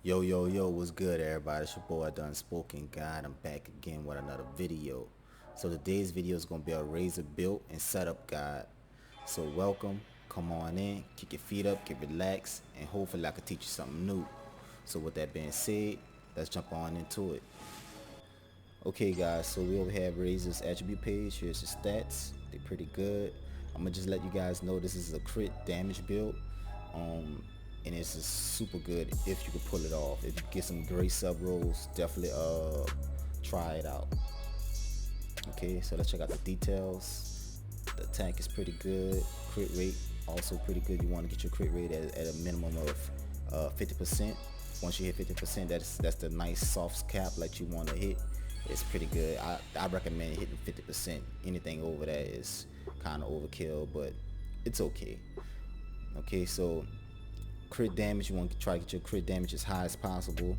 Yo, yo, yo, what's good, everybody? It's your boy, Done Spoken God. I'm back again with another video. So today's video is going to be a razor build and setup guide. So welcome, come on in, kick your feet up, get relaxed, and hopefully I can teach you something new. So with that being said, let's jump on into it. Okay guys, so we over have Razor's attribute page. Here's his stats. They're pretty good. I'm gonna just let you guys know this is a crit damage build. And it's just super good if you can pull it off. If you get some great sub rolls, definitely try it out. Okay, so let's check out the details. The attack is pretty good. Crit rate also pretty good. You want to get your crit rate at a minimum of 50%. Once you hit 50%, that's the nice soft cap like you want to hit. It's pretty good. I recommend hitting 50%. Anything over that is kind of overkill, but it's okay. Okay, so crit damage, you want to try to get your crit damage as high as possible.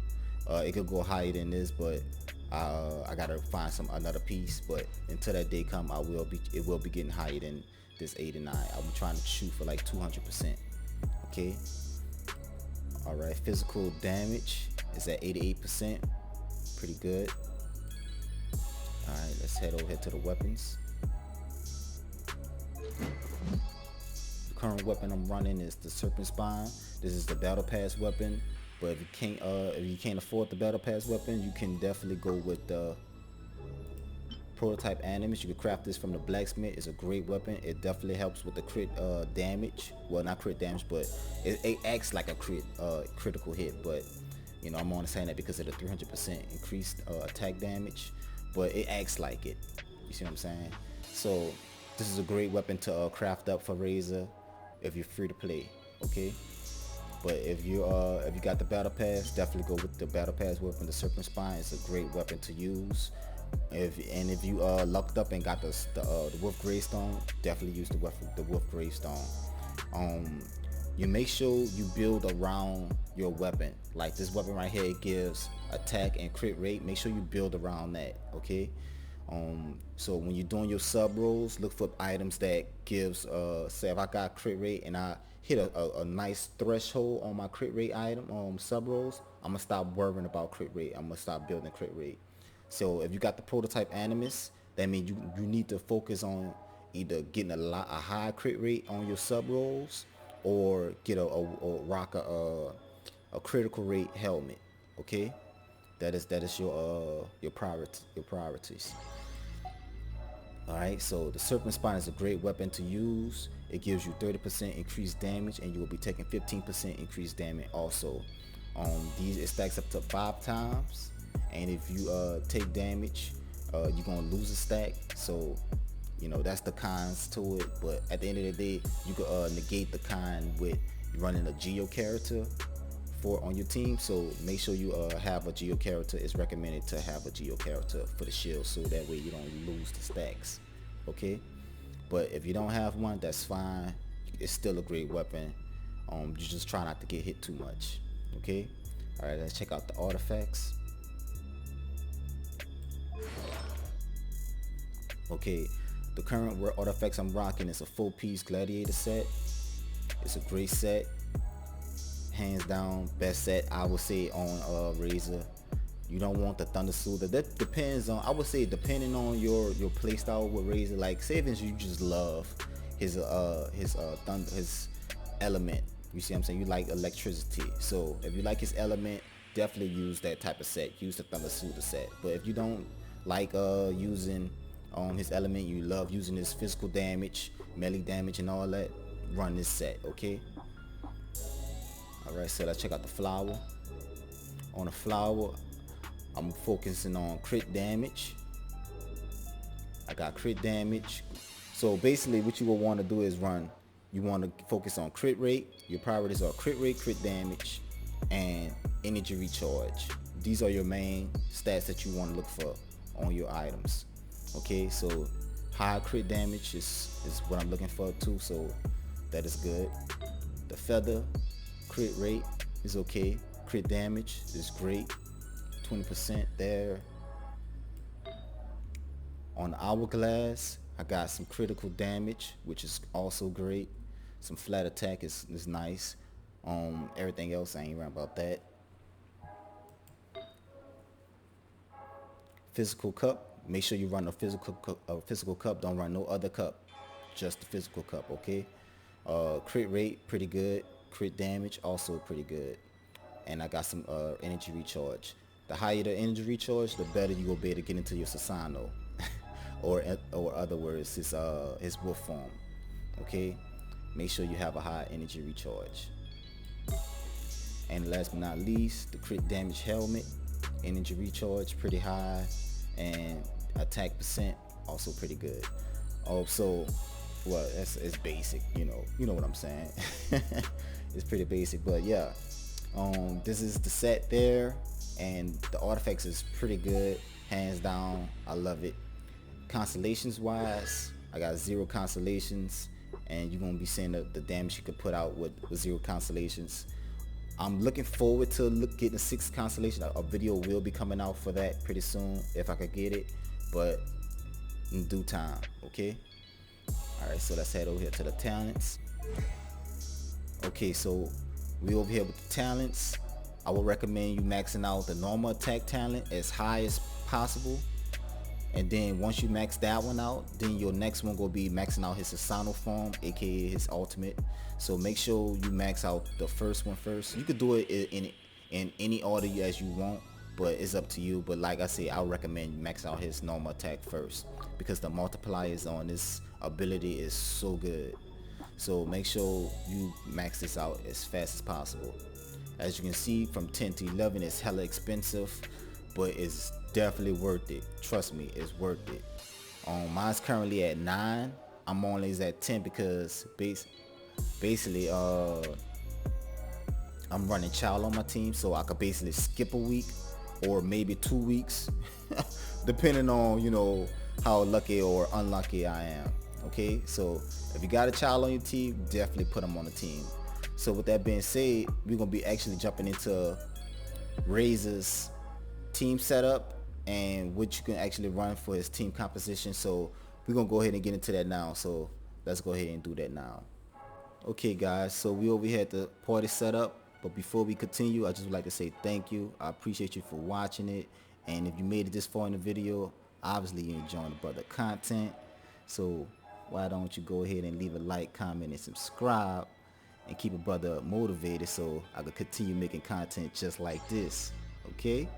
It could go higher than this, but I gotta find another piece. But until that day come, it will be getting higher than this 89. I'm trying to shoot for like 200%. Okay. All right. Physical damage is at 88%. Pretty good. All right. Let's head over here to the weapons. The current weapon I'm running is the Serpent Spine. This is the battle pass weapon, but if you can't afford the battle pass weapon, you can definitely go with the prototype animus. You can craft this from the blacksmith. It's a great weapon. It definitely helps with the crit damage. Well, not crit damage, but it acts like a critical hit. But you know, I'm only saying that because of the 300% increased attack damage, but it acts like it. You see what I'm saying? So this is a great weapon to craft up for Razor if you're free to play. Okay. But if you got the battle pass, definitely go with the battle pass weapon. The Serpent Spine is a great weapon to use. If you lucked up and got the Wolf Gravestone, definitely use the Wolf Gravestone. You make sure you build around your weapon. Like this weapon right here, it gives attack and crit rate. Make sure you build around that. Okay. So when you're doing your sub rolls, look for items that gives say if I got crit rate and I hit a nice threshold on my crit rate item sub rolls, I'm gonna stop worrying about crit rate. I'm gonna stop building crit rate. So if you got the prototype animus, that means you need to focus on either getting a high crit rate on your sub rolls, or get a rock a critical rate helmet. Okay, that is your priorities. Alright, so the Serpent Spine is a great weapon to use. It gives you 30% increased damage, and you will be taking 15% increased damage also. It stacks up to 5 times, and if you take damage, you're gonna lose a stack. So you know that's the cons to it. But at the end of the day, you could negate the con with running a Geo character on your team. So make sure you have a Geo character. It's recommended to have a Geo character for the shield, so that way you don't lose the stacks. Okay, but if you don't have one, that's fine. It's still a great weapon. You just try not to get hit too much. Okay. All right, let's check out the artifacts. Okay, the current artifacts I'm rocking is a 4-piece gladiator set. It's a great set, hands down best set I would say on Razor. You don't want the thunder suit. That depends on, I would say, depending on your play style with Razor. Like Savings, you just love his thunder, his element. You see what I'm saying? You like electricity. So if you like his element, definitely use that type of set. Use the thunder suit set. But if you don't like using his element, you love using his physical damage, melee damage and all that, run this set. Okay. Alright, so let's check out the flower. On the flower, I'm focusing on crit damage. I got crit damage. So basically what you will want to do is you want to focus on crit rate. Your priorities are crit rate, crit damage, and energy recharge. These are your main stats that you want to look for on your items. Okay, so high crit damage is what I'm looking for too, so that is good. The feather, crit rate is okay. Crit damage is great. 20% there. On the hourglass, I got some critical damage, which is also great. Some flat attack is nice. Everything else I ain't right about that. physical cup, make sure you run a physical cup. Don't run no other cup, just the physical cup, okay? Crit rate, pretty good. Crit damage, also pretty good. And I got some energy recharge. The higher the energy recharge, the better you will be able to get into your Susano. or other words, his wolf form, okay? Make sure you have a high energy recharge. And last but not least, the crit damage helmet, energy recharge pretty high, and attack percent also pretty good. Also, well, it's basic, you know what I'm saying. It's pretty basic, but yeah, this is the set there, and the artifacts is pretty good, hands down. I love it. Constellations wise, I got 0 constellations, and you're gonna be seeing the damage you could put out with 0 constellations. I'm looking forward to getting 6 constellations. A video will be coming out for that pretty soon if I could get it, but in due time, okay? Alright, so let's head over here to the talents. Okay, so we over here with the talents. I would recommend you maxing out the normal attack talent as high as possible. And then once you max that one out, then your next one will be maxing out his Susano form, aka his ultimate. So make sure you max out the first one first. You could do it in any order as you want, but it's up to you. But like I said, I would recommend you max out his normal attack first, because the multipliers on this ability is so good. So make sure you max this out as fast as possible. As you can see, from 10 to 11 it's hella expensive, but it's definitely worth it. Trust me, it's worth it. Mine's currently at 9. I'm only at 10 because basically I'm running child on my team, so I could basically skip a week or maybe 2 weeks depending on how lucky or unlucky I am. Okay, so if you got a child on your team, definitely put them on the team. So with that being said, we're gonna be actually jumping into Razor's team setup and what you can actually run for his team composition. So we're gonna go ahead and get into that now. So let's go ahead and do that now. Okay guys, so we over here at the party setup, but before we continue, I just would like to say thank you. I appreciate you for watching it, and if you made it this far in the video, obviously you're enjoying the brother content. So why don't you go ahead and leave a like, comment, and subscribe, and keep a brother motivated so I could continue making content just like this, okay?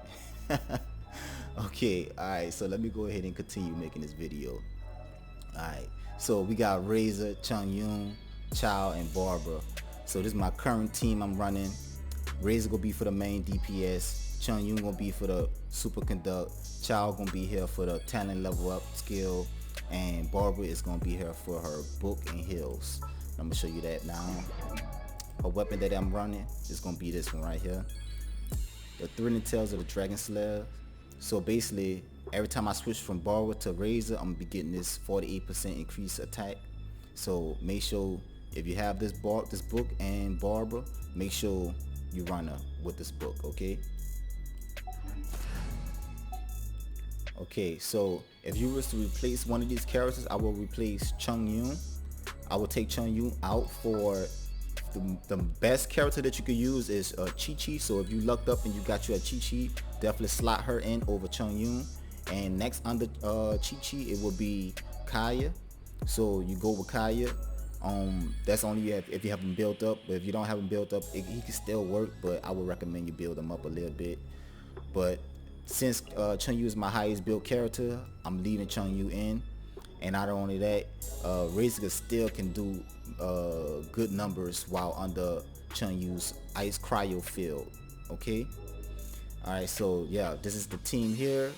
Okay, alright, so let me go ahead and continue making this video. Alright, so we got Razor, Chung-Yoon, Chow, and Barbara. So this is my current team I'm running. Razor gonna be for the main DPS, Chung-Yoon gonna be for the super conduct, Chow gonna be here for the talent level up skill, and Barbara is gonna be here for her book and heals. I'm gonna show you that now. A weapon that I'm running is gonna be this one right here, the Thrilling Tales of the Dragon Slayer. So basically, every time I switch from Barbara to Razor, I'm gonna be getting this 48% increased attack. So make sure if you have this book and Barbara, make sure you run her with this book, okay? Okay, so if you was to replace one of these characters, I will replace Chung-Yoon. I will take Chung-Yoon out for the best character that you could use is Chi-Chi. So if you lucked up and you got you a Chi-Chi, definitely slot her in over Chung-Yoon. And next under Chi-Chi, it will be Kaya. So you go with Kaya. That's only if you have him built up. But if you don't have him built up, he can still work, but I would recommend you build him up a little bit. But since Chung-Yu is my highest built character, I'm leaving Chung-Yu in. And not only that, Razor still can do good numbers while under Chung-Yu's ice cryo field. Okay, alright, so yeah, this is the team here.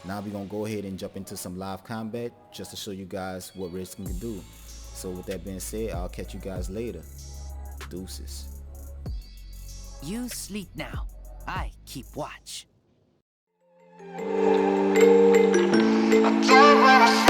Now we're gonna go ahead and jump into some live combat just to show you guys what Razor can do. So with that being said, I'll catch you guys later. Deuces. You sleep now. I keep watch. I don't wanna